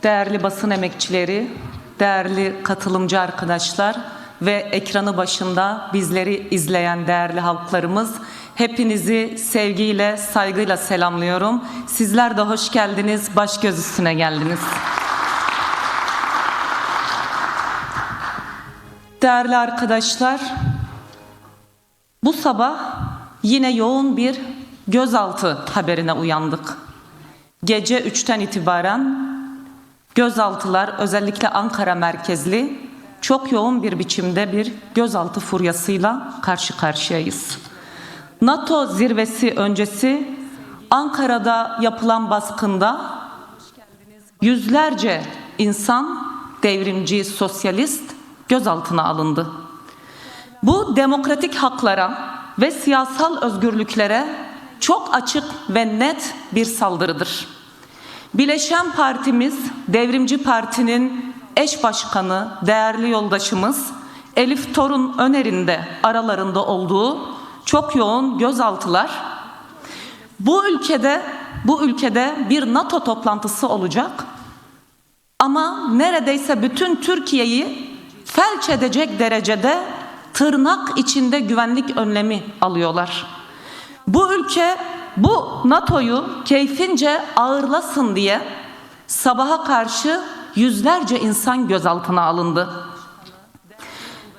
Değerli basın emekçileri, değerli katılımcı arkadaşlar ve ekranı başında bizleri izleyen değerli halklarımız, hepinizi sevgiyle, saygıyla selamlıyorum. Sizler de hoş geldiniz, baş göz üstüne geldiniz. Değerli arkadaşlar, bu sabah yine yoğun bir gözaltı haberine uyandık. Gece 3'ten itibaren gözaltılar, özellikle Ankara merkezli, çok yoğun bir biçimde bir gözaltı furyasıyla karşı karşıyayız. NATO zirvesi öncesi Ankara'da yapılan baskında yüzlerce insan, devrimci, sosyalist gözaltına alındı. Bu demokratik haklara ve siyasal özgürlüklere çok açık ve net bir saldırıdır. Bileşen Partimiz, Devrimci Parti'nin eş başkanı, değerli yoldaşımız Elif Torun Öner'in aralarında olduğu çok yoğun gözaltılar. Bu ülkede bir NATO toplantısı olacak ama neredeyse bütün Türkiye'yi felç edecek derecede tırnak içinde güvenlik önlemi alıyorlar. Bu ülke bu NATO'yu keyfince ağırlasın diye sabaha karşı yüzlerce insan gözaltına alındı.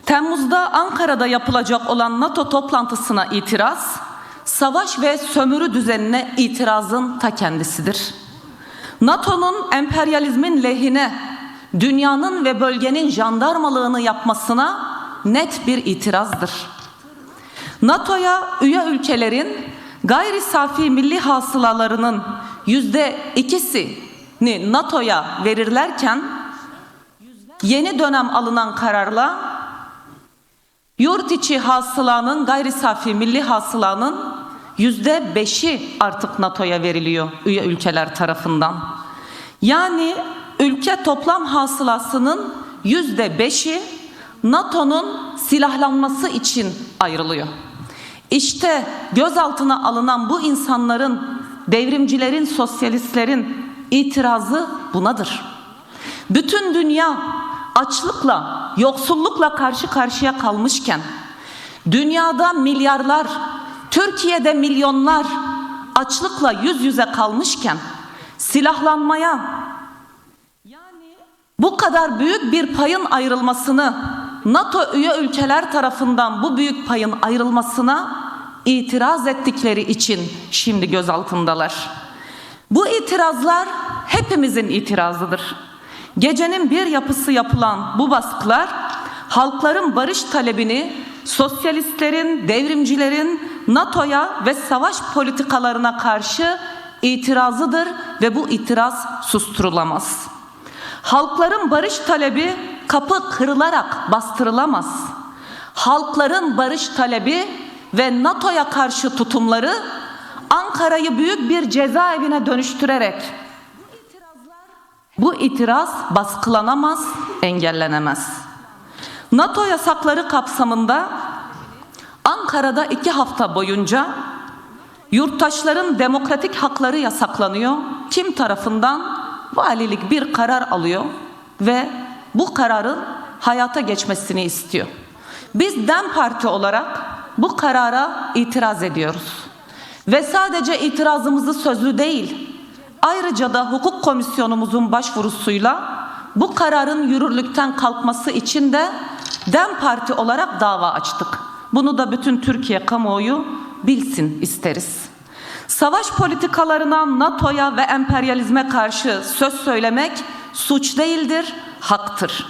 Temmuz'da Ankara'da yapılacak olan NATO toplantısına itiraz, savaş ve sömürü düzenine itirazın ta kendisidir. NATO'nun emperyalizmin lehine, dünyanın ve bölgenin jandarmalığını yapmasına net bir itirazdır. NATO'ya üye ülkelerin gayri safi milli hasılalarının %2'sini NATO'ya verirlerken yeni dönem alınan kararla yurt içi hasılanın, gayri safi milli hasılanın %5'i artık NATO'ya veriliyor üye ülkeler tarafından. Yani ülke toplam hasılasının %5'i NATO'nun silahlanması için ayrılıyor. İşte gözaltına alınan bu insanların, devrimcilerin, sosyalistlerin itirazı bunadır. Bütün dünya açlıkla, yoksullukla karşı karşıya kalmışken, dünyada milyarlar, Türkiye'de milyonlar açlıkla yüz yüze kalmışken, silahlanmaya, yani bu kadar büyük bir payın ayrılmasını, NATO üye ülkeler tarafından bu büyük payın ayrılmasına itiraz ettikleri için şimdi gözaltındalar. Bu itirazlar hepimizin itirazıdır. Gecenin bir yapısı yapılan bu baskılar halkların barış talebini, sosyalistlerin, devrimcilerin NATO'ya ve savaş politikalarına karşı itirazıdır ve bu itiraz susturulamaz. Halkların barış talebi kapı kırılarak bastırılamaz. Halkların barış talebi ve NATO'ya karşı tutumları Ankara'yı büyük bir cezaevine dönüştürerek bu itiraz baskılanamaz, engellenemez. NATO yasakları kapsamında Ankara'da 2 hafta boyunca yurttaşların demokratik hakları yasaklanıyor. Kim tarafından? Valilik bir karar alıyor ve bu kararın hayata geçmesini istiyor. Biz DEM Parti olarak bu karara itiraz ediyoruz. Ve sadece itirazımızı sözlü değil, ayrıca da hukuk komisyonumuzun başvurusuyla bu kararın yürürlükten kalkması için de DEM Parti olarak dava açtık. Bunu da bütün Türkiye kamuoyu bilsin isteriz. Savaş politikalarına, NATO'ya ve emperyalizme karşı söz söylemek suç değildir, haktır.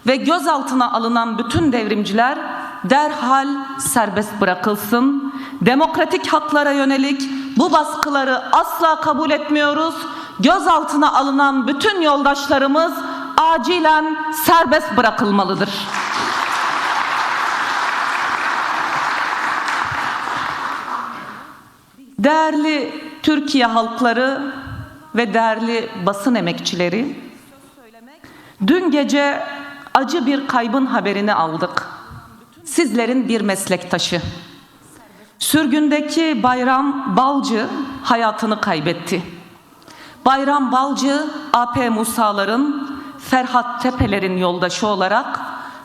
Ve gözaltına alınan bütün devrimciler derhal serbest bırakılsın. Demokratik haklara yönelik bu baskıları asla kabul etmiyoruz. Gözaltına alınan bütün yoldaşlarımız acilen serbest bırakılmalıdır. Değerli Türkiye halkları ve değerli basın emekçileri, dün gece acı bir kaybın haberini aldık. Sizlerin bir meslektaşı. Sürgündeki Bayram Balcı hayatını kaybetti. Bayram Balcı, AP Musaların, Ferhat Tepeler'in yoldaşı olarak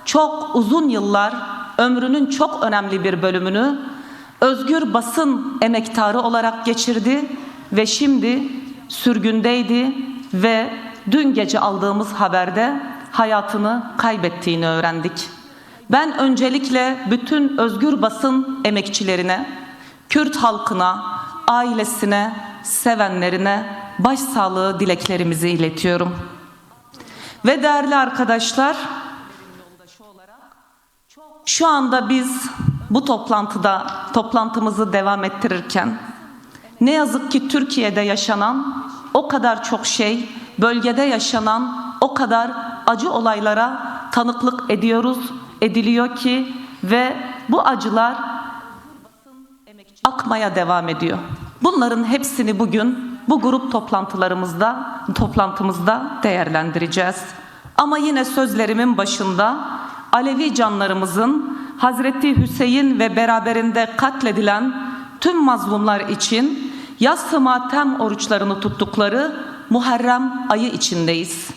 çok uzun yıllar ömrünün çok önemli bir bölümünü özgür basın emektarı olarak geçirdi ve şimdi sürgündeydi ve dün gece aldığımız haberde hayatını kaybettiğini öğrendik. Ben öncelikle bütün özgür basın emekçilerine, Kürt halkına, ailesine, sevenlerine başsağlığı dileklerimizi iletiyorum. Ve değerli arkadaşlar, şu anda biz bu toplantımızı devam ettirirken ne yazık ki Türkiye'de yaşanan o kadar çok şey, bölgede yaşanan o kadar acı olaylara tanıklık ediliyor ki ve bu acılar akmaya devam ediyor. Bunların hepsini bugün bu grup toplantımızda değerlendireceğiz. Ama yine sözlerimin başında Alevi canlarımızın Hazreti Hüseyin ve beraberinde katledilen tüm mazlumlar için yas-ı matem oruçlarını tuttukları Muharrem ayı içindeyiz.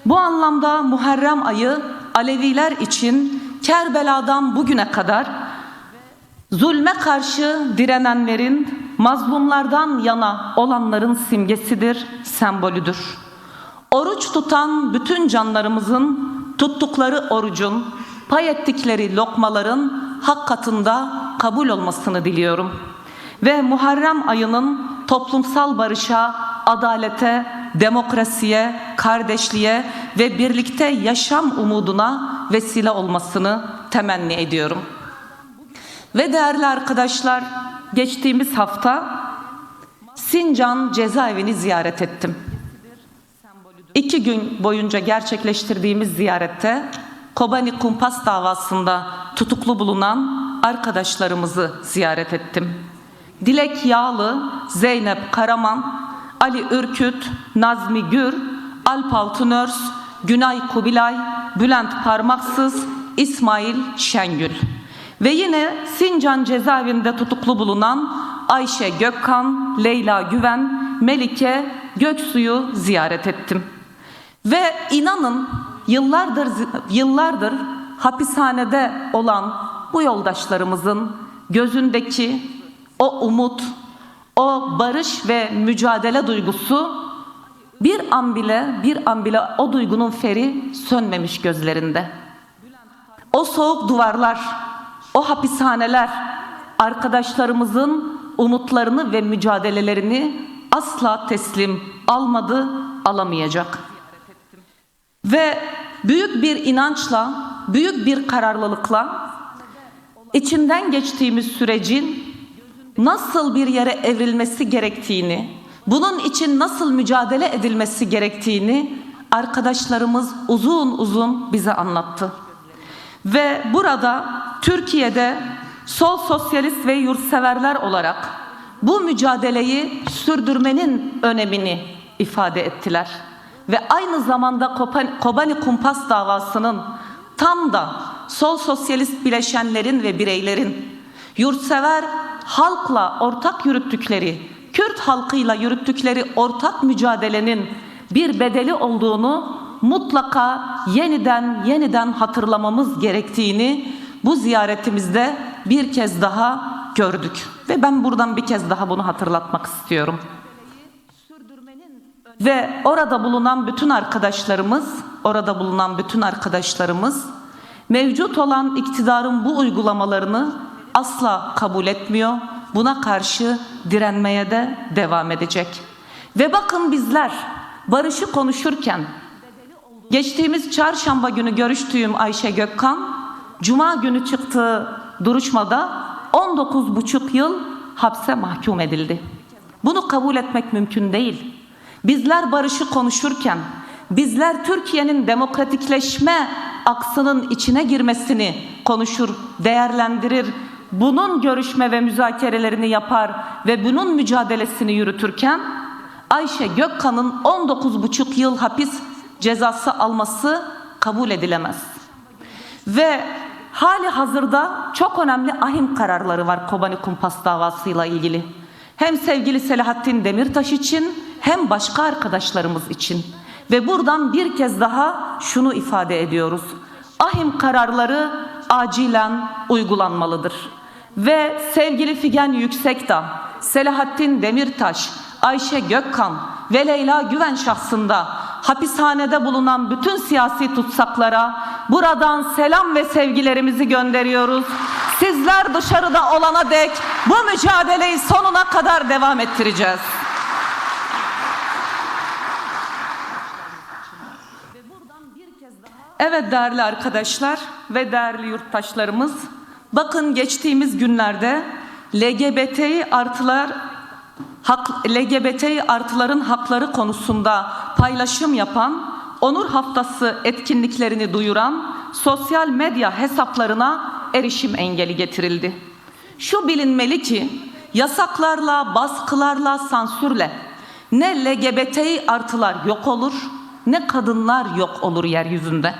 Bu anlamda Muharrem ayı Aleviler için Kerbela'dan bugüne kadar zulme karşı direnenlerin, mazlumlardan yana olanların simgesidir, sembolüdür. Oruç tutan bütün canlarımızın tuttukları orucun, pay ettikleri lokmaların hak katında kabul olmasını diliyorum. Ve Muharrem ayının toplumsal barışa, adalete, demokrasiye, kardeşliğe ve birlikte yaşam umuduna vesile olmasını temenni ediyorum. Ve değerli arkadaşlar, geçtiğimiz hafta Sincan cezaevini ziyaret ettim. 2 gün boyunca gerçekleştirdiğimiz ziyarette Kobani Kumpas davasında tutuklu bulunan arkadaşlarımızı ziyaret ettim. Dilek Yağlı, Zeynep Karaman, Ali Ürküt, Nazmi Gür, Alp Altınörs, Günay Kubilay, Bülent Parmaksız, İsmail Şengül. Ve yine Sincan cezaevinde tutuklu bulunan Ayşe Gökkan, Leyla Güven, Melike Göksu'yu ziyaret ettim. Ve inanın yıllardır hapishanede olan bu yoldaşlarımızın gözündeki o umut, o barış ve mücadele duygusu bir an bile o duygunun feri sönmemiş gözlerinde. O soğuk duvarlar, o hapishaneler arkadaşlarımızın umutlarını ve mücadelelerini asla teslim almadı, alamayacak. Ve büyük bir inançla, büyük bir kararlılıkla içinden geçtiğimiz sürecin nasıl bir yere evrilmesi gerektiğini, bunun için nasıl mücadele edilmesi gerektiğini arkadaşlarımız uzun uzun bize anlattı. Ve burada Türkiye'de sol sosyalist ve yurtseverler olarak bu mücadeleyi sürdürmenin önemini ifade ettiler. Ve aynı zamanda Kobani Kumpas davasının tam da sol sosyalist bileşenlerin ve bireylerin yurtsever halkla ortak yürüttükleri, Kürt halkıyla yürüttükleri ortak mücadelenin bir bedeli olduğunu mutlaka yeniden hatırlamamız gerektiğini bu ziyaretimizde bir kez daha gördük. Ve ben buradan bir kez daha bunu hatırlatmak istiyorum. Ve orada bulunan bütün arkadaşlarımız mevcut olan iktidarın bu uygulamalarını asla kabul etmiyor. Buna karşı direnmeye de devam edecek. Ve bakın bizler barışı konuşurken geçtiğimiz çarşamba günü görüştüğüm Ayşe Gökkan, cuma günü çıktığı duruşmada 19,5 yıl hapse mahkum edildi. Bunu kabul etmek mümkün değil. Bizler barışı konuşurken, bizler Türkiye'nin demokratikleşme aksının içine girmesini konuşur, değerlendirir, bunun görüşme ve müzakerelerini yapar ve bunun mücadelesini yürütürken Ayşe Gökkan'ın 19,5 yıl hapis cezası alması kabul edilemez. Ve hali hazırda çok önemli ahim kararları var Kobani Kumpas davasıyla ilgili. Hem sevgili Selahattin Demirtaş için hem başka arkadaşlarımız için. Ve buradan bir kez daha şunu ifade ediyoruz. Ahim kararları acilen uygulanmalıdır. Ve sevgili Figen Yüksekdağ, Selahattin Demirtaş, Ayşe Gökkan ve Leyla Güven şahsında hapishanede bulunan bütün siyasi tutsaklara buradan selam ve sevgilerimizi gönderiyoruz. Sizler dışarıda olana dek bu mücadeleyi sonuna kadar devam ettireceğiz. Evet değerli arkadaşlar ve değerli yurttaşlarımız, bakın geçtiğimiz günlerde LGBTİ artıların hakları konusunda paylaşım yapan, Onur Haftası etkinliklerini duyuran sosyal medya hesaplarına erişim engeli getirildi. Şu bilinmeli ki yasaklarla, baskılarla, sansürle ne LGBTİ artılar yok olur, ne kadınlar yok olur yeryüzünde.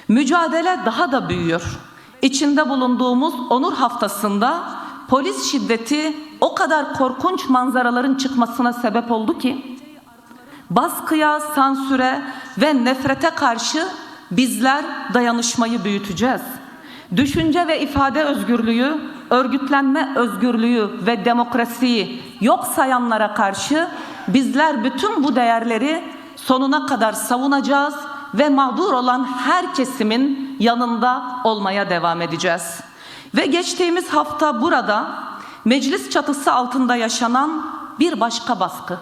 Mücadele daha da büyüyor. İçinde bulunduğumuz Onur Haftası'nda polis şiddeti o kadar korkunç manzaraların çıkmasına sebep oldu ki, baskıya, sansüre ve nefrete karşı bizler dayanışmayı büyüteceğiz. Düşünce ve ifade özgürlüğü, örgütlenme özgürlüğü ve demokrasiyi yok sayanlara karşı bizler bütün bu değerleri sonuna kadar savunacağız ve mağdur olan her kesimin yanında olmaya devam edeceğiz. Ve geçtiğimiz hafta burada meclis çatısı altında yaşanan bir başka baskı.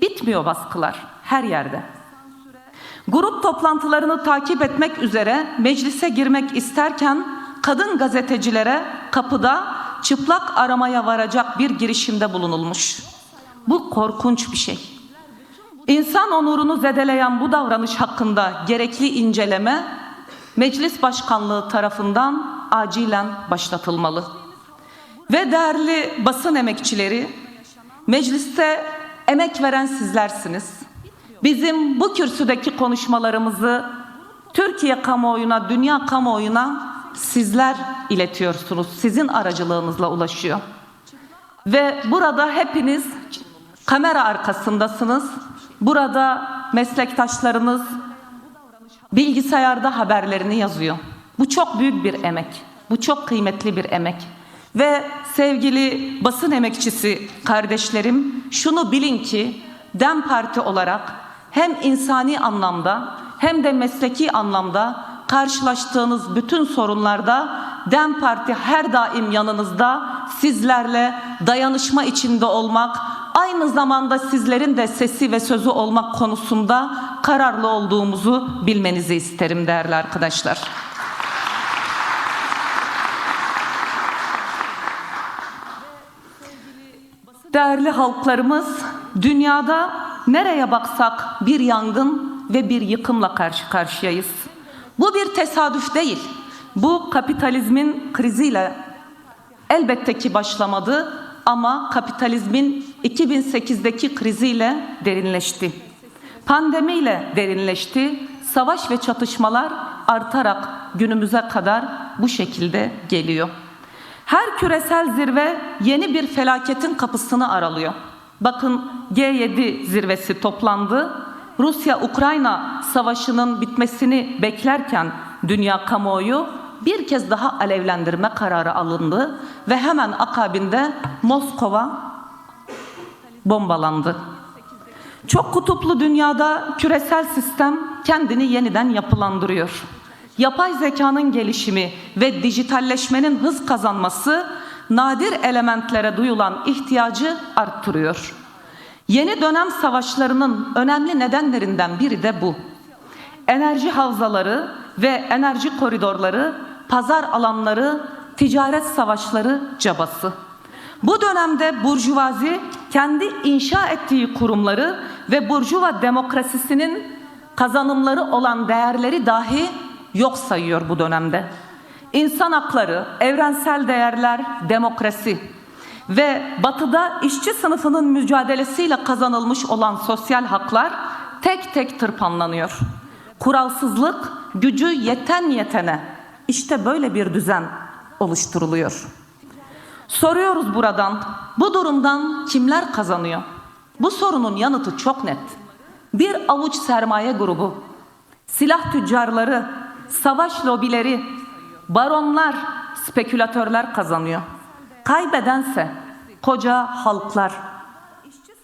Bitmiyor baskılar her yerde. Grup toplantılarını takip etmek üzere meclise girmek isterken kadın gazetecilere kapıda çıplak aramaya varacak bir girişimde bulunulmuş. Bu korkunç bir şey. İnsan onurunu zedeleyen bu davranış hakkında gerekli inceleme Meclis Başkanlığı tarafından acilen başlatılmalı. Ve değerli basın emekçileri, mecliste emek veren sizlersiniz. Bizim bu kürsüdeki konuşmalarımızı Türkiye kamuoyuna, dünya kamuoyuna sizler iletiyorsunuz. Sizin aracılığınızla ulaşıyor. Ve burada hepiniz kamera arkasındasınız. Burada meslektaşlarınız bilgisayarda haberlerini yazıyor. Bu çok büyük bir emek. Bu çok kıymetli bir emek. Ve sevgili basın emekçisi kardeşlerim, şunu bilin ki DEM Parti olarak hem insani anlamda hem de mesleki anlamda karşılaştığınız bütün sorunlarda DEM Parti her daim yanınızda, sizlerle dayanışma içinde olmak, aynı zamanda sizlerin de sesi ve sözü olmak konusunda kararlı olduğumuzu bilmenizi isterim değerli arkadaşlar. Değerli halklarımız, dünyada nereye baksak bir yangın ve bir yıkımla karşı karşıyayız. Bu bir tesadüf değil. Bu kapitalizmin kriziyle elbette ki başlamadı ama kapitalizmin 2008'deki kriziyle derinleşti. Pandemiyle derinleşti. Savaş ve çatışmalar artarak günümüze kadar bu şekilde geliyor. Her küresel zirve yeni bir felaketin kapısını aralıyor. Bakın G7 zirvesi toplandı. Rusya-Ukrayna savaşının bitmesini beklerken dünya kamuoyu bir kez daha alevlendirme kararı alındı ve hemen akabinde Moskova bombalandı. Çok kutuplu dünyada küresel sistem kendini yeniden yapılandırıyor. Yapay zekanın gelişimi ve dijitalleşmenin hız kazanması nadir elementlere duyulan ihtiyacı arttırıyor. Yeni dönem savaşlarının önemli nedenlerinden biri de bu. Enerji havzaları ve enerji koridorları, pazar alanları, ticaret savaşları cabası. Bu dönemde burjuvazi kendi inşa ettiği kurumları ve burjuva demokrasisinin kazanımları olan değerleri dahi yok sayıyor bu dönemde. İnsan hakları, evrensel değerler, demokrasi ve Batı'da işçi sınıfının mücadelesiyle kazanılmış olan sosyal haklar tek tek tırpanlanıyor. Kuralsızlık, gücü yeten yetene, işte böyle bir düzen oluşturuluyor. Soruyoruz buradan, bu durumdan kimler kazanıyor? Bu sorunun yanıtı çok net. Bir avuç sermaye grubu, silah tüccarları, savaş lobileri, baronlar, spekülatörler kazanıyor. Kaybedense koca halklar,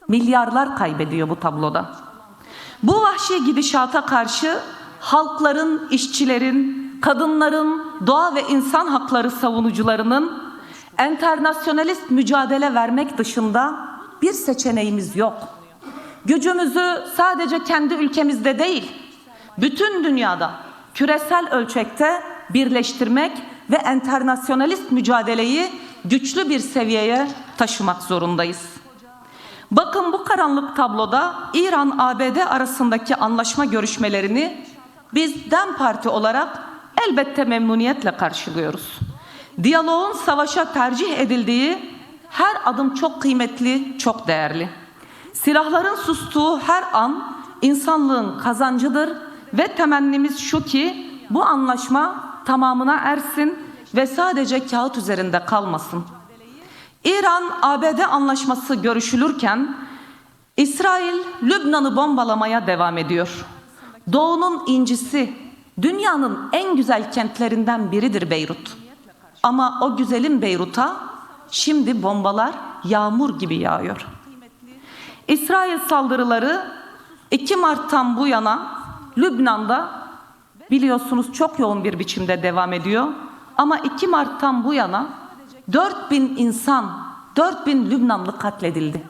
milyarlar kaybediyor bu tabloda. Bu vahşi gidişata karşı halkların, işçilerin, kadınların, doğa ve insan hakları savunucularının enternasyonalist mücadele vermek dışında bir seçeneğimiz yok. Gücümüzü sadece kendi ülkemizde değil, bütün dünyada küresel ölçekte birleştirmek ve enternasyonalist mücadeleyi güçlü bir seviyeye taşımak zorundayız. Bakın bu karanlık tabloda İran-ABD arasındaki anlaşma görüşmelerini biz DEM Parti olarak elbette memnuniyetle karşılıyoruz. Diyaloğun savaşa tercih edildiği her adım çok kıymetli, çok değerli. Silahların sustuğu her an insanlığın kazancıdır ve temennimiz şu ki bu anlaşma tamamına ersin ve sadece kağıt üzerinde kalmasın. İran-ABD anlaşması görüşülürken İsrail Lübnan'ı bombalamaya devam ediyor. Doğu'nun incisi, dünyanın en güzel kentlerinden biridir Beyrut. Ama o güzelim Beyrut'a şimdi bombalar yağmur gibi yağıyor. İsrail saldırıları 2 Mart'tan bu yana Lübnan'da biliyorsunuz çok yoğun bir biçimde devam ediyor. Ama 2 Mart'tan bu yana 4000 insan, 4000 Lübnanlı katledildi.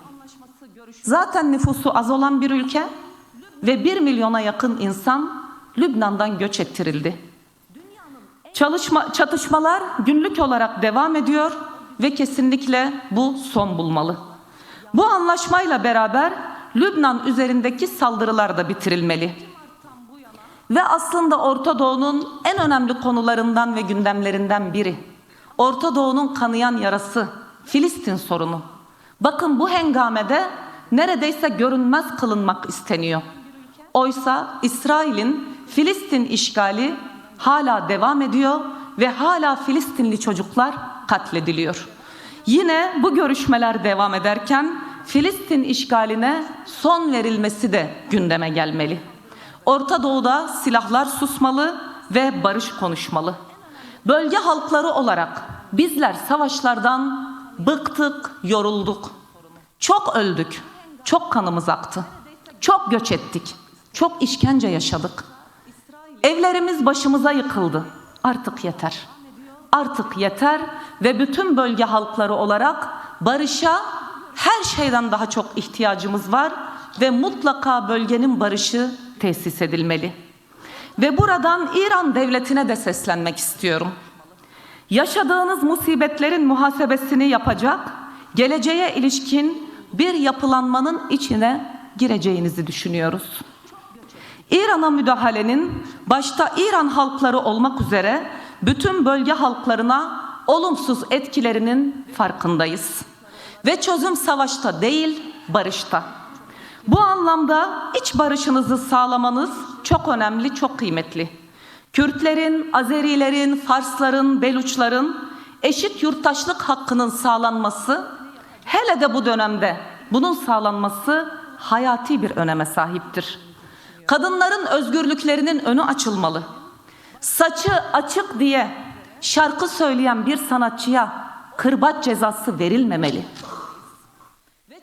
Zaten nüfusu az olan bir ülke ve 1 milyona yakın insan Lübnan'dan göç ettirildi. Çatışmalar günlük olarak devam ediyor ve kesinlikle bu son bulmalı. Bu anlaşmayla beraber Lübnan üzerindeki saldırılar da bitirilmeli. Ve aslında Orta Doğu'nun en önemli konularından ve gündemlerinden biri, Orta Doğu'nun kanayan yarası, Filistin sorunu. Bakın bu hengamede neredeyse görünmez kılınmak isteniyor. Oysa İsrail'in Filistin işgali hala devam ediyor ve hala Filistinli çocuklar katlediliyor. Yine bu görüşmeler devam ederken Filistin işgaline son verilmesi de gündeme gelmeli. Orta Doğu'da silahlar susmalı ve barış konuşmalı. Bölge halkları olarak bizler savaşlardan bıktık, yorulduk. Çok öldük, çok kanımız aktı. Çok göç ettik, çok işkence yaşadık. Evlerimiz başımıza yıkıldı. Artık yeter. Artık yeter ve bütün bölge halkları olarak barışa her şeyden daha çok ihtiyacımız var ve mutlaka bölgenin barışı tesis edilmeli. Ve buradan İran devletine de seslenmek istiyorum. Yaşadığınız musibetlerin muhasebesini yapacak, geleceğe ilişkin bir yapılanmanın içine gireceğinizi düşünüyoruz. İran'a müdahalenin başta İran halkları olmak üzere bütün bölge halklarına olumsuz etkilerinin farkındayız. Ve çözüm savaşta değil, barışta. Bu anlamda iç barışınızı sağlamanız çok önemli, çok kıymetli. Kürtlerin, Azerilerin, Farsların, Beluçların eşit yurttaşlık hakkının sağlanması, hele de bu dönemde bunun sağlanması hayati bir öneme sahiptir. Kadınların özgürlüklerinin önü açılmalı. Saçı açık diye şarkı söyleyen bir sanatçıya kırbaç cezası verilmemeli.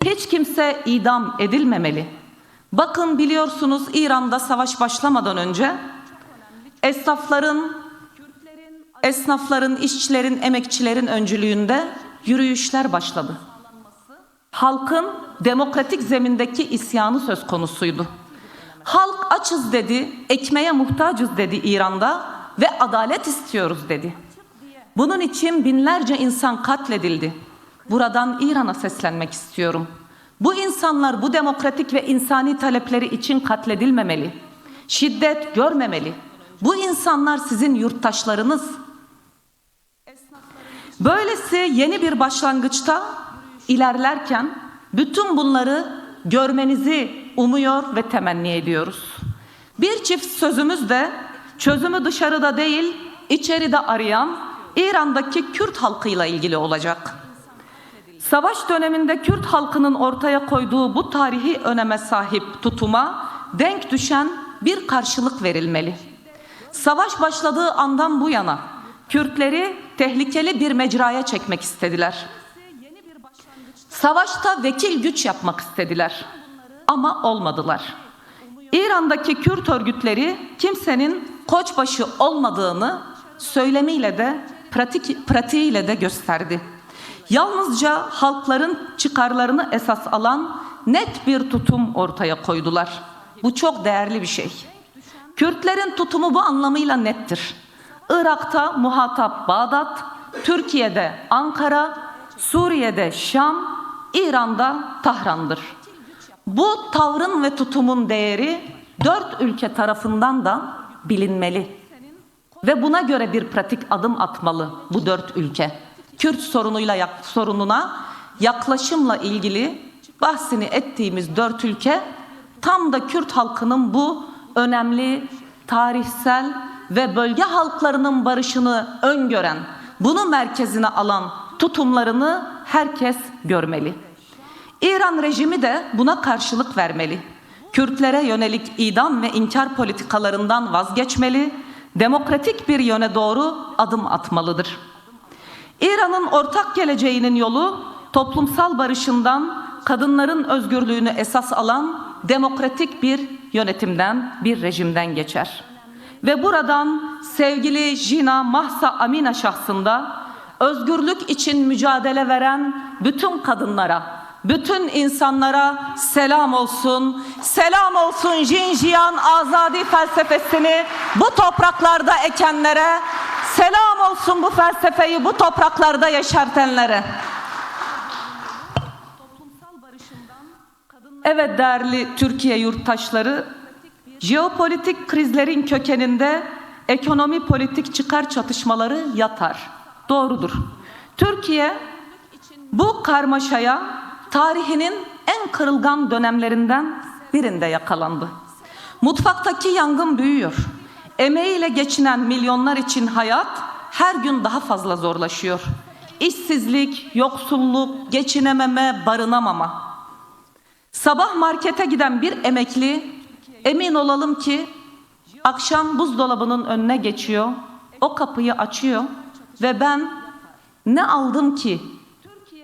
Hiç kimse idam edilmemeli. Bakın biliyorsunuz İran'da savaş başlamadan önce esnafların, işçilerin, emekçilerin öncülüğünde yürüyüşler başladı. Halkın demokratik zemindeki isyanı söz konusuydu. Halk açız dedi, ekmeğe muhtacız dedi İran'da ve adalet istiyoruz dedi. Bunun için binlerce insan katledildi. Buradan İran'a seslenmek istiyorum. Bu insanlar bu demokratik ve insani talepleri için katledilmemeli. Şiddet görmemeli. Bu insanlar sizin yurttaşlarınız. Böylesi yeni bir başlangıçta ilerlerken bütün bunları görmenizi umuyor ve temenni ediyoruz. Bir çift sözümüz de çözümü dışarıda değil, içeride arayan İran'daki Kürt halkıyla ilgili olacak. Savaş döneminde Kürt halkının ortaya koyduğu bu tarihi öneme sahip tutuma denk düşen bir karşılık verilmeli. Savaş başladığı andan bu yana Kürtleri tehlikeli bir mecraya çekmek istediler. Savaşta vekil güç yapmak istediler ama olmadılar. İran'daki Kürt örgütleri kimsenin koçbaşı olmadığını söylemiyle de pratiğiyle de gösterdi. Yalnızca halkların çıkarlarını esas alan net bir tutum ortaya koydular. Bu çok değerli bir şey. Kürtlerin tutumu bu anlamıyla nettir. Irak'ta muhatap Bağdat, Türkiye'de Ankara, Suriye'de Şam, İran'da Tahran'dır. Bu tavrın ve tutumun değeri 4 ülke tarafından da bilinmeli. Ve buna göre bir pratik adım atmalı bu 4 ülke. Kürt sorununa yaklaşımla ilgili bahsini ettiğimiz 4 ülke tam da Kürt halkının bu önemli tarihsel ve bölge halklarının barışını öngören, bunu merkezine alan tutumlarını herkes görmeli. İran rejimi de buna karşılık vermeli. Kürtlere yönelik idam ve inkar politikalarından vazgeçmeli, demokratik bir yöne doğru adım atmalıdır. İran'ın ortak geleceğinin yolu toplumsal barışından, kadınların özgürlüğünü esas alan demokratik bir yönetimden, bir rejimden geçer. Ve buradan sevgili Jina Mahsa Amini şahsında özgürlük için mücadele veren bütün kadınlara, bütün insanlara selam olsun. Selam olsun Jinjiyan Azadi felsefesini bu topraklarda ekenlere, selam olsun bu felsefeyi bu topraklarda yeşertenlere. Evet değerli Türkiye yurttaşları, jeopolitik krizlerin kökeninde ekonomi politik çıkar çatışmaları yatar. Doğrudur. Türkiye bu karmaşaya tarihinin en kırılgan dönemlerinden birinde yakalandı. Mutfaktaki yangın büyüyor. Emeğiyle geçinen milyonlar için hayat her gün daha fazla zorlaşıyor. İşsizlik, yoksulluk, geçinememe, barınamama. Sabah markete giden bir emekli emin olalım ki akşam buzdolabının önüne geçiyor, o kapıyı açıyor ve ben ne aldım ki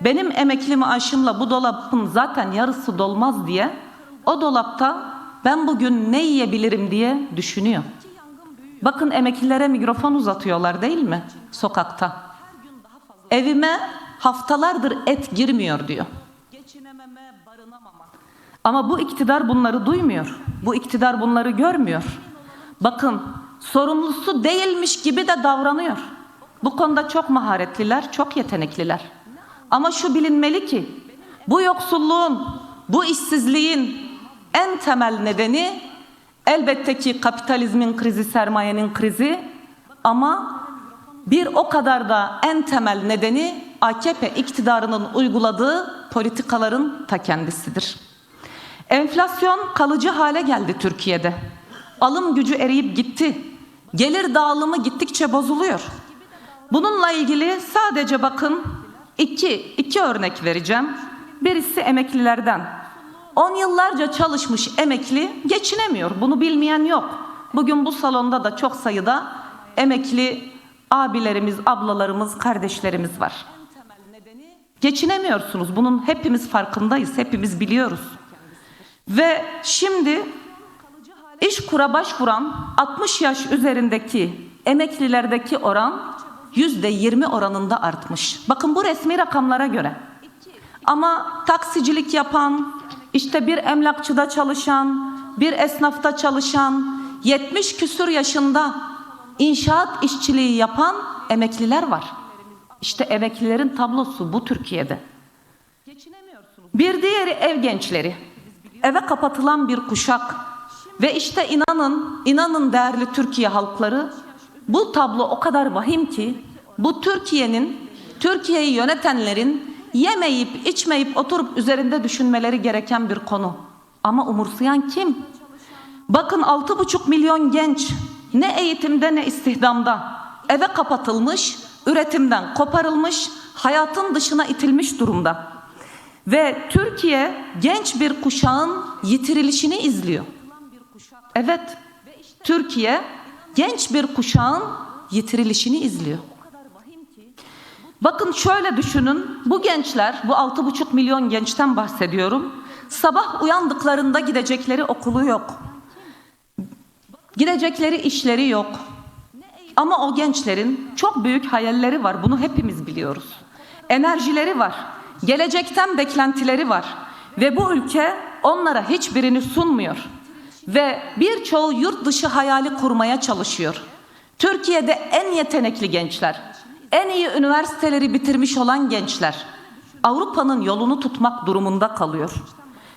benim emekli maaşımla bu dolabın zaten yarısı dolmaz diye o dolapta ben bugün ne yiyebilirim diye düşünüyor. Bakın emeklilere mikrofon uzatıyorlar değil mi sokakta? Evime haftalardır et girmiyor diyor. Ama bu iktidar bunları duymuyor. Bu iktidar bunları görmüyor. Bakın sorumlusu değilmiş gibi de davranıyor. Bu konuda çok maharetliler, çok yetenekliler. Ama şu bilinmeli ki bu yoksulluğun, bu işsizliğin en temel nedeni elbette ki kapitalizmin krizi, sermayenin krizi ama bir o kadar da en temel nedeni AKP iktidarının uyguladığı politikaların ta kendisidir. Enflasyon kalıcı hale geldi Türkiye'de. Alım gücü eriyip gitti. Gelir dağılımı gittikçe bozuluyor. Bununla ilgili sadece bakın iki örnek vereceğim. Birisi emeklilerden. 10 yıllarca çalışmış emekli geçinemiyor. Bunu bilmeyen yok. Bugün bu salonda da çok sayıda emekli abilerimiz, ablalarımız, kardeşlerimiz var. Geçinemiyorsunuz. Bunun hepimiz farkındayız. Hepimiz biliyoruz. Ve şimdi İşkur'a başvuran 60 yaş üzerindeki emeklilerdeki oran %20 oranında artmış. Bakın bu resmi rakamlara göre. Ama taksicilik yapan, işte bir emlakçıda çalışan, bir esnafta çalışan, 70 küsur yaşında inşaat işçiliği yapan emekliler var. İşte emeklilerin tablosu bu Türkiye'de. Bir diğeri ev gençleri. Eve kapatılan bir kuşak. Ve işte inanın değerli Türkiye halkları, bu tablo o kadar vahim ki bu Türkiye'yi yönetenlerin yemeyip içmeyip oturup üzerinde düşünmeleri gereken bir konu. Ama umursayan kim? Bakın 6,5 milyon genç ne eğitimde ne istihdamda eve kapatılmış, üretimden koparılmış, hayatın dışına itilmiş durumda. Ve Türkiye genç bir kuşağın yitirilişini izliyor. Evet, Türkiye genç bir kuşağın yitirilişini izliyor. Bakın şöyle düşünün, bu gençler, bu 6,5 milyon gençten bahsediyorum. Sabah uyandıklarında gidecekleri okulu yok. Gidecekleri işleri yok. Ama o gençlerin çok büyük hayalleri var, bunu hepimiz biliyoruz. Enerjileri var, gelecekten beklentileri var. Ve bu ülke onlara hiçbirini sunmuyor. Ve birçoğu yurt dışı hayali kurmaya çalışıyor. Türkiye'de en yetenekli gençler, en iyi üniversiteleri bitirmiş olan gençler Avrupa'nın yolunu tutmak durumunda kalıyor.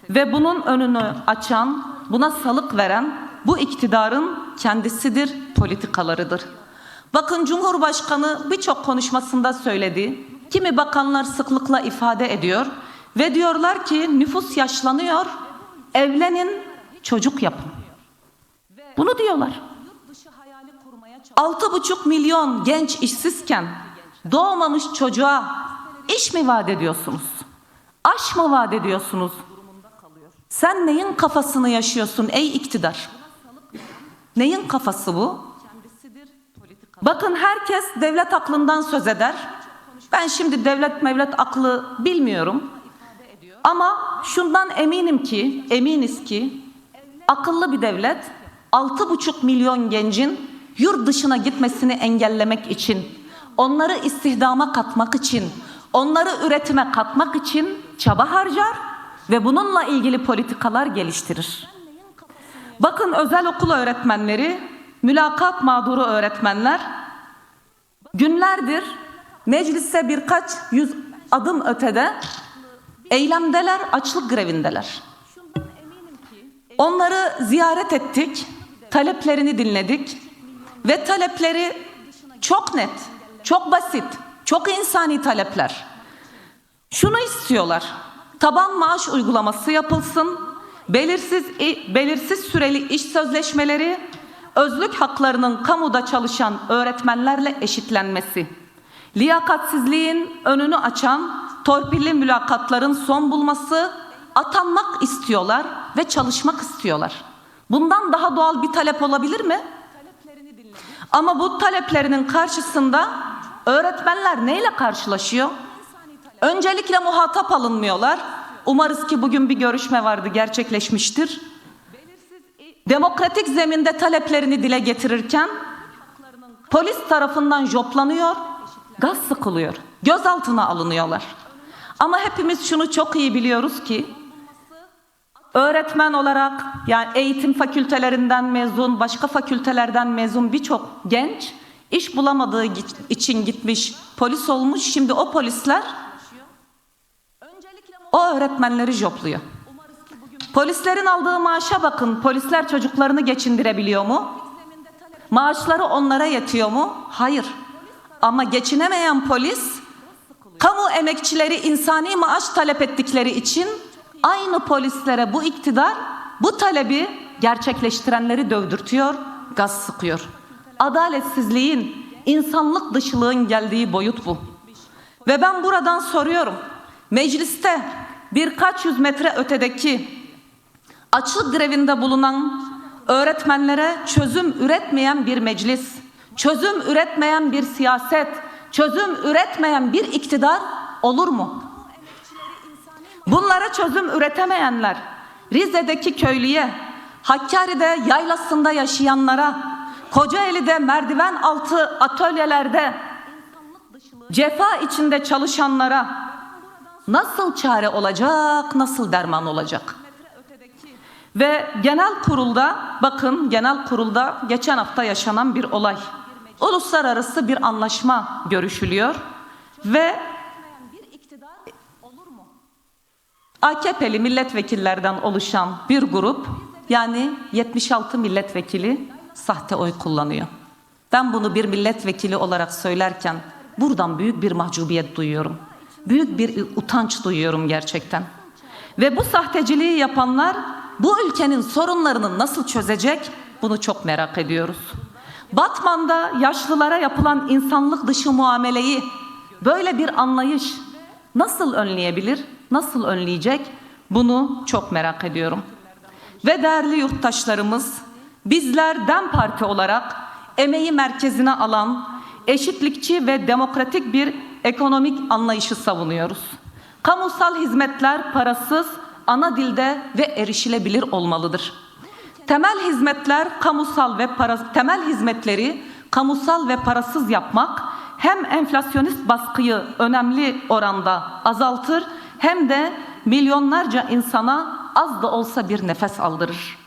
Ve bunun önünü açan, buna salık veren bu iktidarın kendisidir, politikalarıdır. Bakın Cumhurbaşkanı birçok konuşmasında söyledi. Kimi bakanlar sıklıkla ifade ediyor ve diyorlar ki nüfus yaşlanıyor, evlenin, çocuk yapın. Bunu diyorlar. 6,5 milyon genç işsizken doğmamış çocuğa iş mi vaat ediyorsunuz? Aş mı vaat ediyorsunuz? Sen neyin kafasını yaşıyorsun ey iktidar? Neyin kafası bu? Bakın herkes devlet aklından söz eder. Ben şimdi devlet aklı bilmiyorum. Ama şundan eminiz ki akıllı bir devlet 6,5 milyon gencin yurt dışına gitmesini engellemek için, onları istihdama katmak için, onları üretime katmak için çaba harcar ve bununla ilgili politikalar geliştirir. Bakın özel okul öğretmenleri, mülakat mağduru öğretmenler günlerdir meclise birkaç yüz adım ötede eylemdeler, açlık grevindeler. Onları ziyaret ettik, taleplerini dinledik ve talepleri çok net, çok basit, çok insani talepler. Şunu istiyorlar, taban maaş uygulaması yapılsın, belirsiz süreli iş sözleşmeleri, özlük haklarının kamuda çalışan öğretmenlerle eşitlenmesi, liyakatsizliğin önünü açan torpilli mülakatların son bulması, atanmak istiyorlar ve çalışmak istiyorlar. Bundan daha doğal bir talep olabilir mi? Ama bu taleplerinin karşısında öğretmenler neyle karşılaşıyor? Öncelikle muhatap alınmıyorlar. Umarız ki bugün bir görüşme vardı, gerçekleşmiştir. Demokratik zeminde taleplerini dile getirirken polis tarafından joplanıyor, gaz sıkılıyor, gözaltına alınıyorlar. Ama hepimiz şunu çok iyi biliyoruz ki öğretmen olarak, yani eğitim fakültelerinden mezun, başka fakültelerden mezun birçok genç iş bulamadığı için gitmiş, polis olmuş. Şimdi o polisler o öğretmenleri jopluyor. Polislerin aldığı maaşa bakın. Polisler çocuklarını geçindirebiliyor mu? Maaşları onlara yetiyor mu? Hayır. Ama geçinemeyen polis, kamu emekçileri insani maaş talep ettikleri için aynı polislere bu iktidar bu talebi gerçekleştirenleri dövdürtüyor, gaz sıkıyor. Adaletsizliğin, insanlık dışılığın geldiği boyut bu. Ve ben buradan soruyorum. Mecliste birkaç yüz metre ötedeki açlık grevinde bulunan öğretmenlere çözüm üretmeyen bir meclis, çözüm üretmeyen bir siyaset, çözüm üretmeyen bir iktidar olur mu? Bunlara çözüm üretemeyenler, Rize'deki köylüye, Hakkari'de yaylasında yaşayanlara, Kocaeli'de merdiven altı atölyelerde cefa içinde çalışanlara nasıl çare olacak, nasıl derman olacak? Ve genel kurulda, bakın genel kurulda geçen hafta yaşanan bir olay. Uluslararası bir anlaşma görüşülüyor ve AKP'li milletvekillerden oluşan bir grup, yani 76 milletvekili sahte oy kullanıyor. Ben bunu bir milletvekili olarak söylerken buradan büyük bir mahcubiyet duyuyorum. Büyük bir utanç duyuyorum gerçekten. Ve bu sahteciliği yapanlar bu ülkenin sorunlarını nasıl çözecek? Bunu çok merak ediyoruz. Batman'da yaşlılara yapılan insanlık dışı muameleyi, böyle bir anlayış nasıl önleyebilir, nasıl önleyecek? Bunu çok merak ediyorum. Ve değerli yurttaşlarımız, bizler DEM Parti olarak emeği merkezine alan, eşitlikçi ve demokratik bir ekonomik anlayışı savunuyoruz. Kamusal hizmetler parasız, ana dilde ve erişilebilir olmalıdır. Temel hizmetleri kamusal ve parasız yapmak hem enflasyonist baskıyı önemli oranda azaltır hem de milyonlarca insana az da olsa bir nefes aldırır.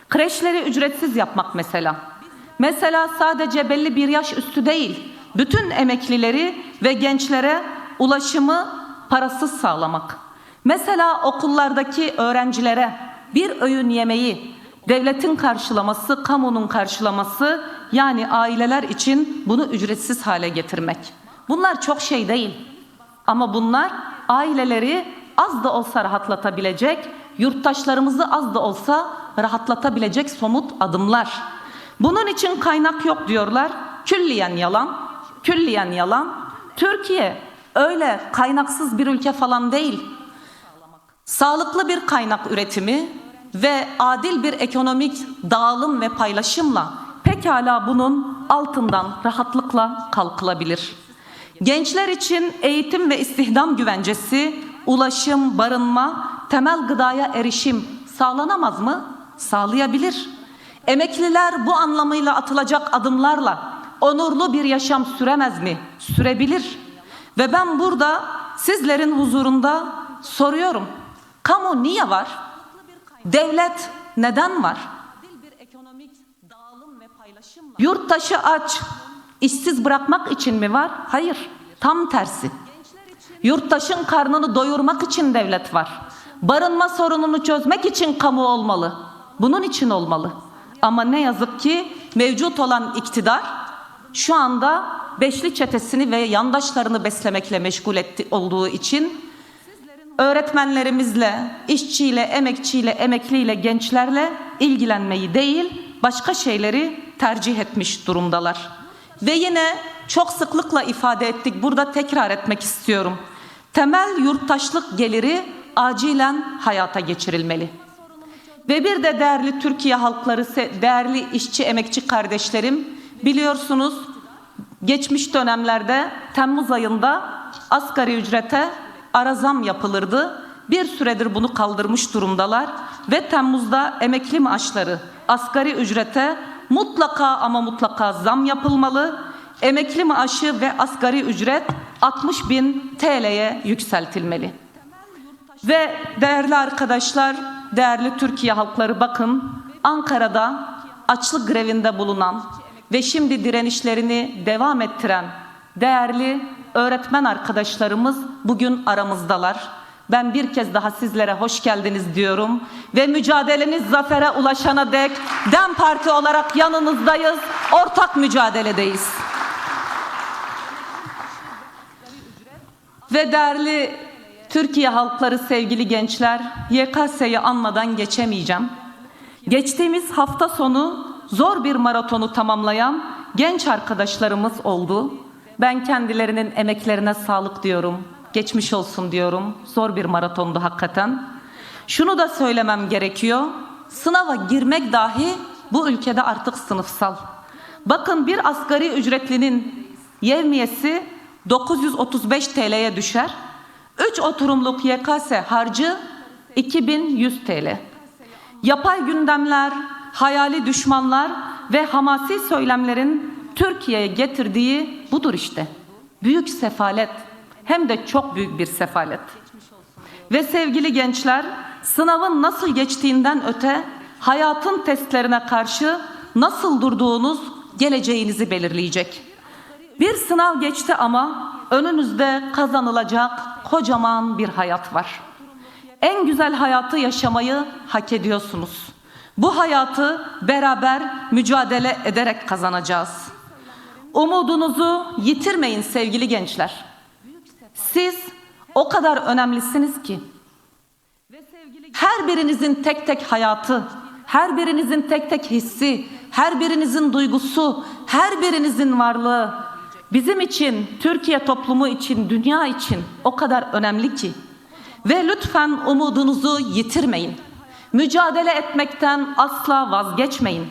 Kreşleri ücretsiz yapmak mesela. Mesela sadece belli bir yaş üstü değil, bütün emeklileri ve gençlere ulaşımı parasız sağlamak. Mesela okullardaki öğrencilere bir öğün yemeği devletin karşılaması, kamunun karşılaması, yani aileler için bunu ücretsiz hale getirmek. Bunlar çok şey değil. Ama bunlar aileleri az da olsa rahatlatabilecek, yurttaşlarımızı az da olsa rahatlatabilecek somut adımlar. Bunun için kaynak yok diyorlar. Külliyen yalan, külliyen yalan. Türkiye öyle kaynaksız bir ülke falan değil. Sağlıklı bir kaynak üretimi ve adil bir ekonomik dağılım ve paylaşımla pekala bunun altından rahatlıkla kalkılabilir. Gençler için eğitim ve istihdam güvencesi, ulaşım, barınma, temel gıdaya erişim sağlanamaz mı? Sağlayabilir. Emekliler bu anlamıyla atılacak adımlarla onurlu bir yaşam süremez mi? Sürebilir. Ve ben burada sizlerin huzurunda soruyorum. Kamu niye var? Devlet neden var? Yurttaşı aç, işsiz bırakmak için mi var? Hayır, tam tersi. Yurttaşın karnını doyurmak için devlet var. Barınma sorununu çözmek için kamu olmalı. Bunun için olmalı. Ama ne yazık ki mevcut olan iktidar şu anda beşli çetesini ve yandaşlarını beslemekle meşgul olduğu için öğretmenlerimizle, işçiyle, emekçiyle, emekliyle, gençlerle ilgilenmeyi değil, başka şeyleri tercih etmiş durumdalar. Ve yine çok sıklıkla ifade ettik, burada tekrar etmek istiyorum. Temel yurttaşlık geliri acilen hayata geçirilmeli. Ve bir de değerli Türkiye halkları, değerli işçi, emekçi kardeşlerim, biliyorsunuz geçmiş dönemlerde Temmuz ayında asgari ücrete ara zam yapılırdı. Bir süredir bunu kaldırmış durumdalar ve Temmuz'da emekli maaşları asgari ücrete mutlaka ama mutlaka zam yapılmalı. Emekli maaşı ve asgari ücret 60.000 TL'ye yükseltilmeli. Ve değerli arkadaşlar, değerli Türkiye halkları, bakın Ankara'da açlık grevinde bulunan ve şimdi direnişlerini devam ettiren değerli öğretmen arkadaşlarımız bugün aramızdalar. Ben bir kez daha sizlere hoş geldiniz diyorum ve mücadeleniz zafere ulaşana dek DEM Parti olarak yanınızdayız, ortak mücadeledeyiz. Ve değerli Türkiye halkları, sevgili gençler, YKS'yi anmadan geçemeyeceğim. Geçtiğimiz hafta sonu zor bir maratonu tamamlayan genç arkadaşlarımız oldu. Ben kendilerinin emeklerine sağlık diyorum, geçmiş olsun diyorum. Zor bir maratondu hakikaten. Şunu da söylemem gerekiyor, sınava girmek dahi bu ülkede artık sınıfsal. Bakın bir asgari ücretlinin yevmiyesi 935 TL'ye düşer. 3 oturumluk YKS harcı 2100 TL. Yapay gündemler, hayali düşmanlar ve hamasi söylemlerin Türkiye'ye getirdiği budur işte. Büyük sefalet, hem de çok büyük bir sefalet. Ve sevgili gençler, sınavın nasıl geçtiğinden öte hayatın testlerine karşı nasıl durduğunuz geleceğinizi belirleyecek. Bir sınav geçti ama önünüzde kazanılacak kocaman bir hayat var. En güzel hayatı yaşamayı hak ediyorsunuz. Bu hayatı beraber mücadele ederek kazanacağız. Umudunuzu yitirmeyin sevgili gençler. Siz o kadar önemlisiniz ki. Her birinizin tek tek hayatı, her birinizin tek tek hissi, her birinizin duygusu, her birinizin varlığı bizim için, Türkiye toplumu için, dünya için o kadar önemli ki. Ve lütfen umudunuzu yitirmeyin. Mücadele etmekten asla vazgeçmeyin.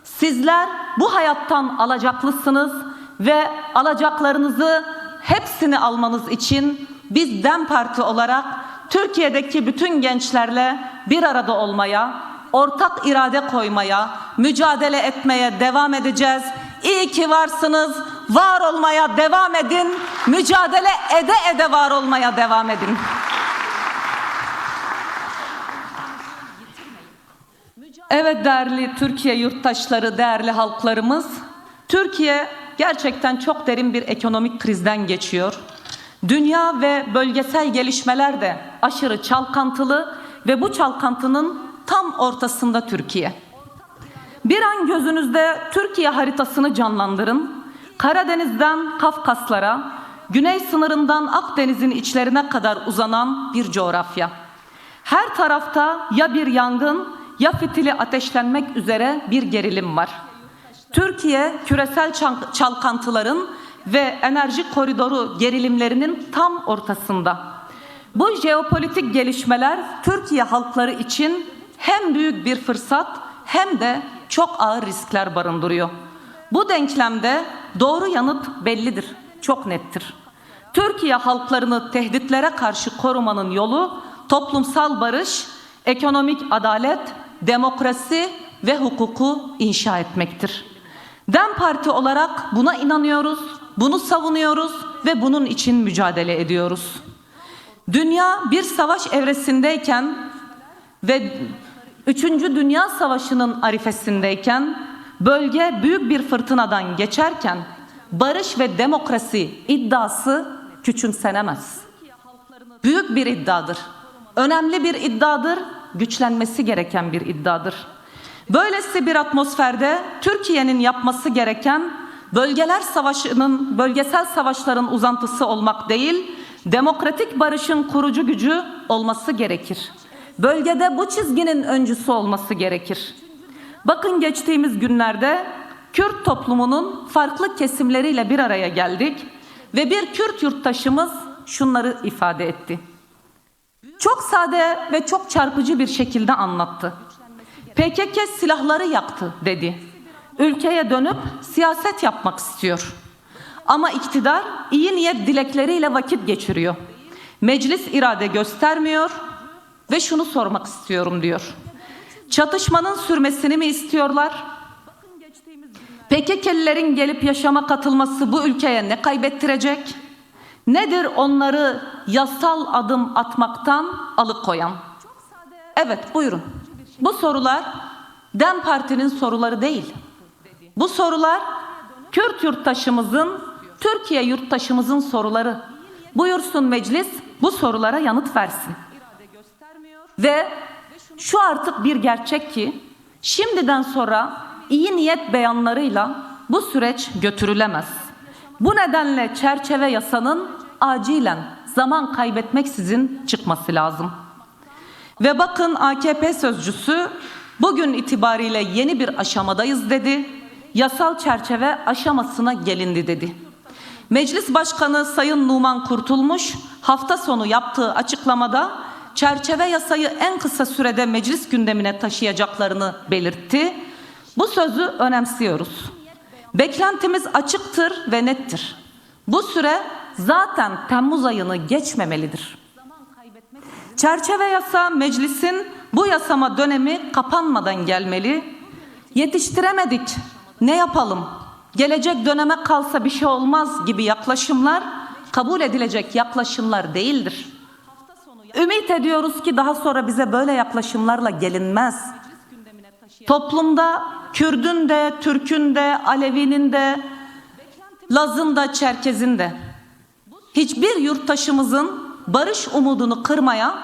Sizler bu hayattan alacaklısınız ve alacaklarınızı hepsini almanız için biz DEM Parti olarak Türkiye'deki bütün gençlerle bir arada olmaya, ortak irade koymaya, mücadele etmeye devam edeceğiz. İyi ki varsınız, var olmaya devam edin, mücadele ede ede var olmaya devam edin. Evet değerli Türkiye yurttaşları, değerli halklarımız, Türkiye gerçekten çok derin bir ekonomik krizden geçiyor. Dünya ve bölgesel gelişmeler de aşırı çalkantılı ve bu çalkantının tam ortasında Türkiye. Bir an gözünüzde Türkiye haritasını canlandırın. Karadeniz'den Kafkaslara, güney sınırından Akdeniz'in içlerine kadar uzanan bir coğrafya. Her tarafta ya bir yangın ya fitili ateşlenmek üzere bir gerilim var. Türkiye küresel çalkantıların ve enerji koridoru gerilimlerinin tam ortasında. Bu jeopolitik gelişmeler Türkiye halkları için hem büyük bir fırsat hem de çok ağır riskler barındırıyor. Bu denklemde doğru yanıt bellidir, çok nettir. Türkiye halklarını tehditlere karşı korumanın yolu toplumsal barış, ekonomik adalet, demokrasi ve hukuku inşa etmektir. DEM Parti olarak buna inanıyoruz, bunu savunuyoruz ve bunun için mücadele ediyoruz. Dünya bir savaş evresindeyken ve 3. Dünya Savaşı'nın arifesindeyken, bölge büyük bir fırtınadan geçerken barış ve demokrasi iddiası küçümsenemez. Büyük bir iddiadır, önemli bir iddiadır, güçlenmesi gereken bir iddiadır. Böylesi bir atmosferde Türkiye'nin yapması gereken bölgesel savaşların uzantısı olmak değil, demokratik barışın kurucu gücü olması gerekir. Bölgede bu çizginin öncüsü olması gerekir. Bakın geçtiğimiz günlerde Kürt toplumunun farklı kesimleriyle bir araya geldik ve bir Kürt yurttaşımız şunları ifade etti. Çok sade ve çok çarpıcı bir şekilde anlattı. PKK silahları yaktı dedi. Ülkeye dönüp siyaset yapmak istiyor. Ama iktidar iyi niyet dilekleriyle vakit geçiriyor. Meclis irade göstermiyor ve şunu sormak istiyorum diyor. Çatışmanın sürmesini mi istiyorlar? PKK'lilerin gelip yaşama katılması bu ülkeye ne kaybettirecek? Nedir onları yasal adım atmaktan alıkoyan? Evet, buyurun. Bu sorular DEM Parti'nin soruları değil. Bu sorular Kürt yurttaşımızın, Türkiye yurttaşımızın soruları. Buyursun meclis bu sorulara yanıt versin. Ve şu artık bir gerçek ki şimdiden sonra iyi niyet beyanlarıyla bu süreç götürülemez. Bu nedenle çerçeve yasanın acilen zaman kaybetmeksizin çıkması lazım. Ve bakın AKP sözcüsü bugün itibariyle yeni bir aşamadayız dedi. Yasal çerçeve aşamasına gelindi dedi. Meclis Başkanı Sayın Numan Kurtulmuş hafta sonu yaptığı açıklamada çerçeve yasayı en kısa sürede meclis gündemine taşıyacaklarını belirtti. Bu sözü önemsiyoruz. Beklentimiz açıktır ve nettir. Bu süre zaten Temmuz ayını geçmemelidir. Çerçeve yasa meclisin bu yasama dönemi kapanmadan gelmeli. Yetiştiremedik, ne yapalım? Gelecek döneme kalsa bir şey olmaz gibi yaklaşımlar kabul edilecek yaklaşımlar değildir. Ümit ediyoruz ki daha sonra bize böyle yaklaşımlarla gelinmez. Toplumda Kürdün de, Türk'ün de, Alevi'nin de, Laz'ın da, Çerkez'in de hiçbir yurttaşımızın barış umudunu kırmaya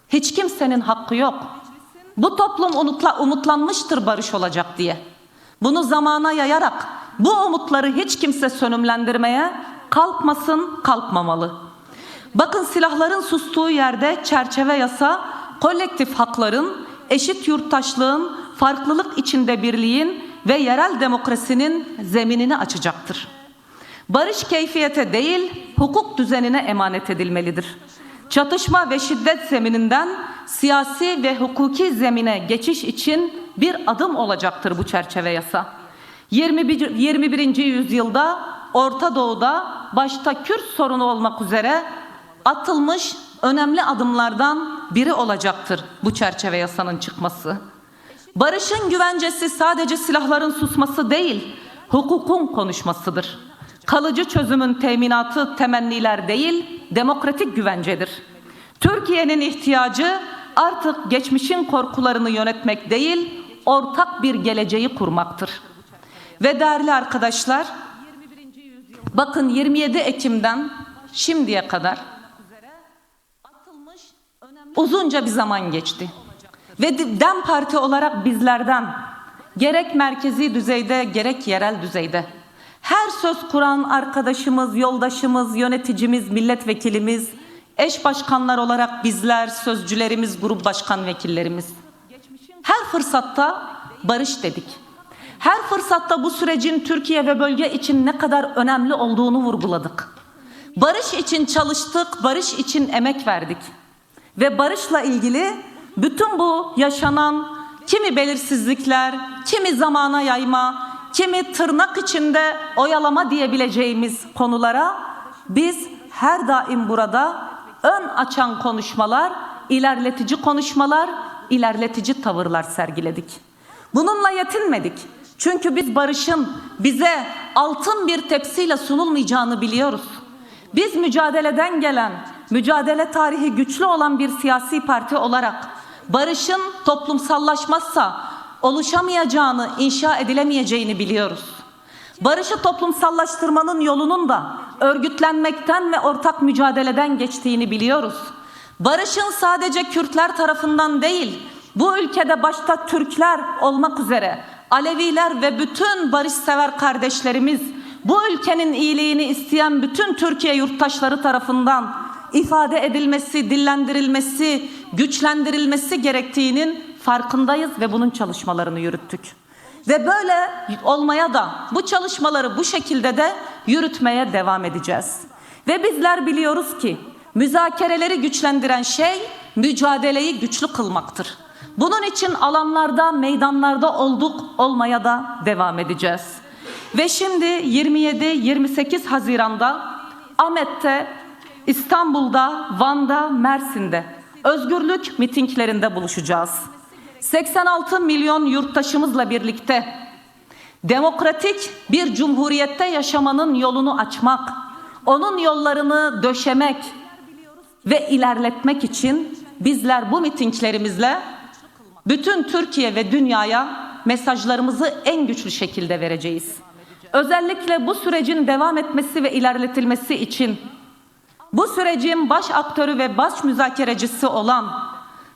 hiç kimsenin hakkı yok. Bu toplum umutlanmıştır barış olacak diye. Bunu zamana yayarak bu umutları hiç kimse sönümlendirmeye kalkmasın, kalkmamalı. Bakın silahların sustuğu yerde çerçeve yasa kolektif hakların, eşit yurttaşlığın, farklılık içinde birliğin ve yerel demokrasinin zeminini açacaktır. Barış keyfiyete değil, hukuk düzenine emanet edilmelidir. Çatışma ve şiddet zemininden siyasi ve hukuki zemine geçiş için bir adım olacaktır bu çerçeve yasa. 21. yüzyılda Orta Doğu'da başta Kürt sorunu olmak üzere atılmış önemli adımlardan biri olacaktır bu çerçeve yasanın çıkması. Barışın güvencesi sadece silahların susması değil, hukukun konuşmasıdır. Kalıcı çözümün teminatı temenniler değil, demokratik güvencedir. Türkiye'nin ihtiyacı artık geçmişin korkularını yönetmek değil, ortak bir geleceği kurmaktır. Ve değerli arkadaşlar, bakın 27 Ekim'den şimdiye kadar uzunca bir zaman geçti. Ve DEM Parti olarak bizlerden gerek merkezi düzeyde gerek yerel düzeyde her söz kuran arkadaşımız, yoldaşımız, yöneticimiz, milletvekilimiz, eş başkanlar olarak bizler, sözcülerimiz, grup başkan vekillerimiz her fırsatta barış dedik. Her fırsatta bu sürecin Türkiye ve bölge için ne kadar önemli olduğunu vurguladık. Barış için çalıştık, barış için emek verdik. Ve barışla ilgili bütün bu yaşanan kimi belirsizlikler, kimi zamana yayma, kimi tırnak içinde oyalama diyebileceğimiz konulara biz her daim burada ön açan konuşmalar, ilerletici konuşmalar, ilerletici tavırlar sergiledik. Bununla yetinmedik. Çünkü biz barışın bize altın bir tepsiyle sunulmayacağını biliyoruz. Biz mücadeleden gelen, mücadele tarihi güçlü olan bir siyasi parti olarak barışın toplumsallaşmazsa oluşamayacağını, inşa edilemeyeceğini biliyoruz. Barışı toplumsallaştırmanın yolunun da örgütlenmekten ve ortak mücadeleden geçtiğini biliyoruz. Barışın sadece Kürtler tarafından değil, bu ülkede başta Türkler olmak üzere Aleviler ve bütün barışsever kardeşlerimiz, bu ülkenin iyiliğini isteyen bütün Türkiye yurttaşları tarafından ifade edilmesi, dillendirilmesi, güçlendirilmesi gerektiğinin farkındayız ve bunun çalışmalarını yürüttük. Ve böyle olmaya da bu çalışmaları bu şekilde de yürütmeye devam edeceğiz. Ve bizler biliyoruz ki müzakereleri güçlendiren şey mücadeleyi güçlü kılmaktır. Bunun için alanlarda, meydanlarda olduk, olmaya da devam edeceğiz. Ve şimdi 27-28 Haziran'da Ahmet'te, İstanbul'da, Van'da, Mersin'de özgürlük mitinglerinde buluşacağız. 86 milyon yurttaşımızla birlikte demokratik bir cumhuriyette yaşamanın yolunu açmak, onun yollarını döşemek ve ilerletmek için bizler bu mitinglerimizle bütün Türkiye ve dünyaya mesajlarımızı en güçlü şekilde vereceğiz. Özellikle bu sürecin devam etmesi ve ilerletilmesi için bu sürecin baş aktörü ve baş müzakerecisi olan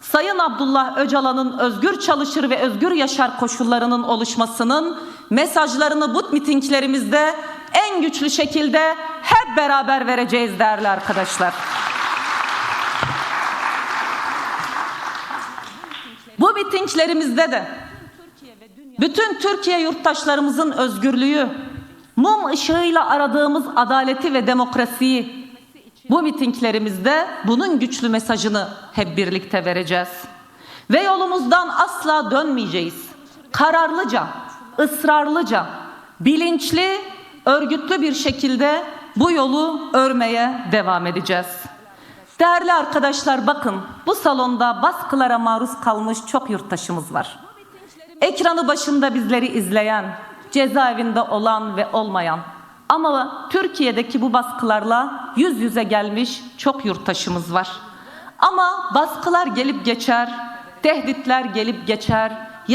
Sayın Abdullah Öcalan'ın özgür çalışır ve özgür yaşar koşullarının oluşmasının mesajlarını bu mitinglerimizde en güçlü şekilde hep beraber vereceğiz değerli arkadaşlar. Bu mitinglerimizde de bütün Türkiye yurttaşlarımızın özgürlüğü, mum ışığıyla aradığımız adaleti ve demokrasiyi bu mitinglerimizde bunun güçlü mesajını hep birlikte vereceğiz. Ve yolumuzdan asla dönmeyeceğiz. Kararlıca, ısrarlıca, bilinçli, örgütlü bir şekilde bu yolu örmeye devam edeceğiz. Değerli arkadaşlar, bakın bu salonda baskılara maruz kalmış çok yurttaşımız var. Ekranı başında bizleri izleyen, cezaevinde olan ve olmayan ama Türkiye'deki bu baskılarla yüz yüze gelmiş çok yurttaşımız var. Ama baskılar gelip geçer, tehditler gelip geçer,